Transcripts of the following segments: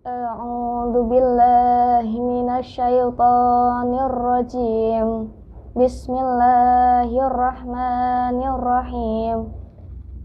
A'udzu billahi minasyaitonir rajim. Bismillahirrahmanirrahim.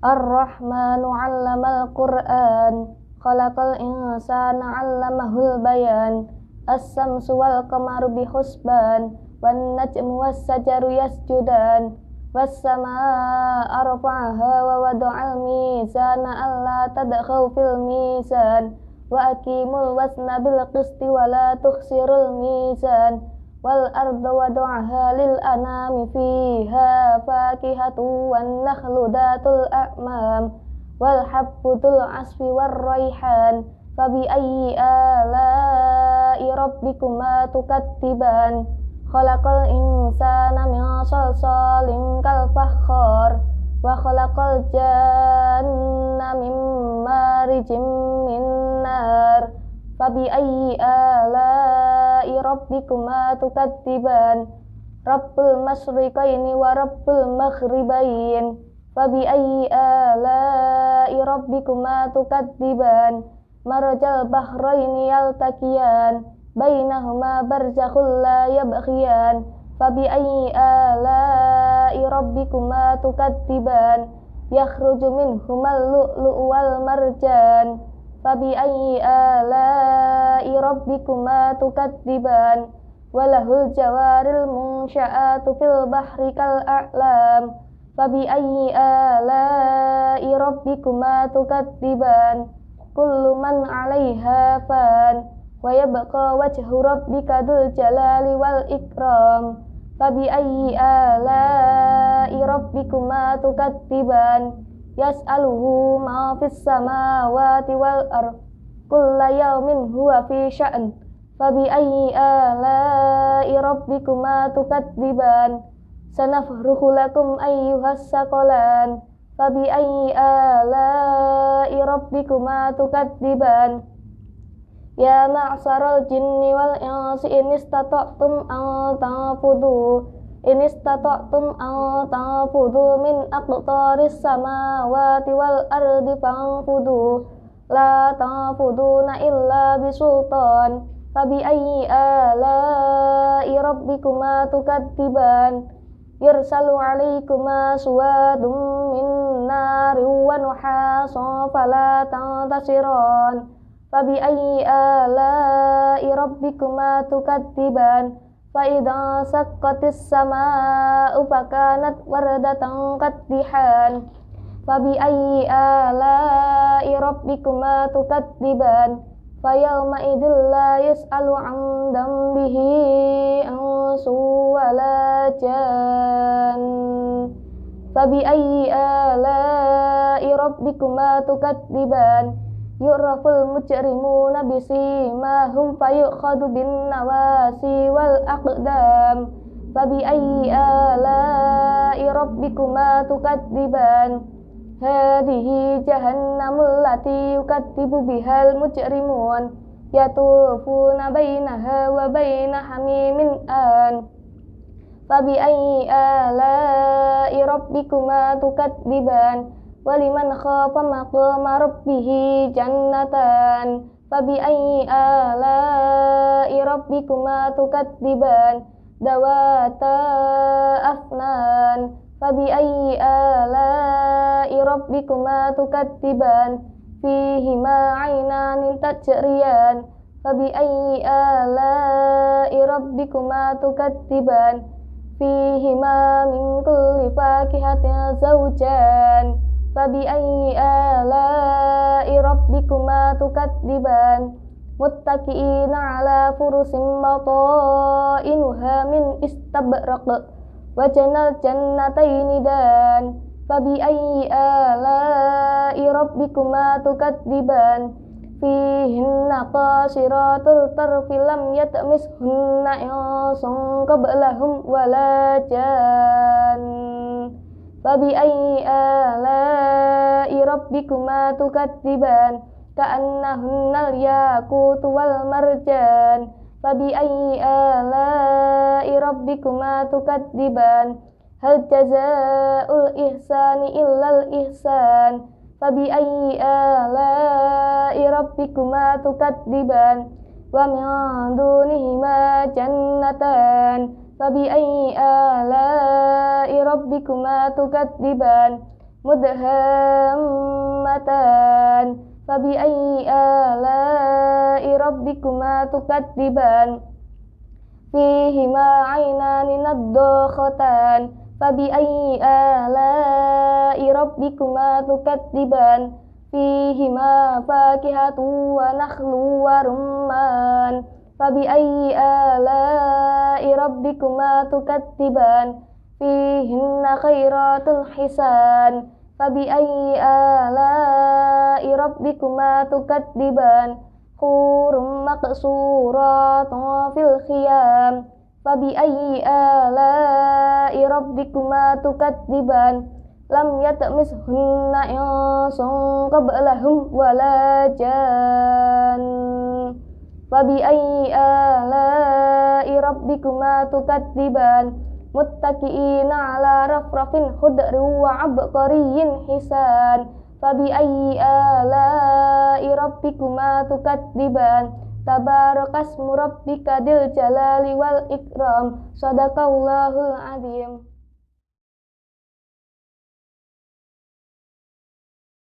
Ar-Rahmanu 'allamal Qur'an. Khalaqal insana 'allamahul bayan. As-samsu wal qamaru bihusban. Wan najmu was sajaru yasjudan. Was samaa'a rafa'aha wa wada'al mizana alla tadkhaw fil mizan. Wa aqimul wasna bil qisti wa la tukhsirul mizan. Wal arda wada'aha lil anami fiha fakihatu wan nakhlu datul a'mam. Wal habbutul asfi war raihan. Fabi ayyi ala'i rabbikuma tukadziban. Khalaqal insana min salsalin kal fakhar. Wa khalaqal janna min marijim min nar. Fabi ayyi ala'i rabbikuma tukadziban. Rabbul masyriqaini wa rabbul maghribain. Fabi ayyi ala'i rabbikuma tukadziban. Marajal bahraini yaltaqiyan. Bainahuma barzakhul la yabghiyan. Fabi ayyi ala'i rabbikuma tukadziban. Yakhruju minhumal lu'lu'u wal marjan. Fabi ayyi ala'i rabbikuma tukadziban. Walahul jawaril munsya'atu fil bahri kal a'lam. Fabi ayyi ala'i rabbikuma tukadziban. Kullu man 'alaiha fan. Wa yabqa wajhu rabbika dzul jalali wal ikram. Fabi ayyi ala'i rabbikuma tukadziban. Yas'aluhu ma fis samawati wal ardh. Kullu yawmin huwa fi sya'n. Fabi ayyi ala'i rabbikuma tukadziban. Sanafruhu lakum ayyuhas saqalan. Fabi ayyi ala'i rabbikuma tukadziban. Ya ma'saral jinni wal insi in istata'tum an tanfudu min aqtaris samawati wal ardi fanfudu la tanfuduna illa bisultan. Fabi ayyi ala'i rabbikuma tukadziban. Yursalu 'alaikuma suwadum min narin wa nuhasun fala tantasiran. Fabi ayyi ala'i rabbikuma tukadziban. Fa idza saqqatis samaa'u fakanat wardatan kaddihan. Fabi ayyi ala'i rabbikuma tukadziban. Fa yawma idzil la yus'alu 'an dambihi ansu wala jan. Fabi ayyi ala'i rabbikuma tukadziban. Yu'raful mujrimuna bisimahum fayu'khadhu bin nawasi wal aqdam. Fabi ayyi ala'i rabbikuma tukadziban. Hadhihi jahannamul lati yukadzibu bihal mujrimun. Yatufuna bainaha wa baina hamimin an. Fabi ayyi ala'i rabbikuma tukadziban. Waliman khafa maqama rabbihi jannatan. Fabi ayyi ala'i rabbikuma tukadziban. Dawata afnan. Fabi ayyi ala'i rabbikuma tukadziban. Fihima 'ainani tajriyan. Fabi ayyi ala'i rabbikuma tukadziban. Fihima min kulli fakihatin zawjan. Fabi ayyi ala'i rabbikuma tukadziban. Muttaqi'ina 'ala furusin bata'inuha min istabraq. Wajanal jannataini dan. Fabi ayyi ala'i rabbikuma tukadziban. Fihinna qasiratul tarfi lam yatmishunna insun qablahum wala jan. Fabi ayyi ala'i rabbikuma tukadziban. Ka'annahunnal yaqutu wal marjan. Fabi ayyi ala'i rabbikuma tukadziban. Hal jazaa'ul ihsani illal ihsan. فبأي آلاء ربكما تكذبان ومن دونهما جنتان فبأي آلاء ربكما تكذبان مدهامتان فبأي آلاء ربكما تكذبان فيهما عينان نضاختان فبأي آلاء ربكما تكذبان فيهما فاكهة ونخل ورمان فبأي آلاء ربكما تكذبان فيهن خيرات حسان فبأي آلاء ربكما تكذبان حور مقصورات في الخيام فبأي آلاء ربكما تكذبان لم يطمثهن إنس قبلهم ولا جان فبأي آلاء ربكما تكذبان متكئين على رفرف خضر وعبقري حسان فبأي آلاء ربكما تكذبان تبارك اسم ربك ذي الجلال والإكرام صدق الله العظيم.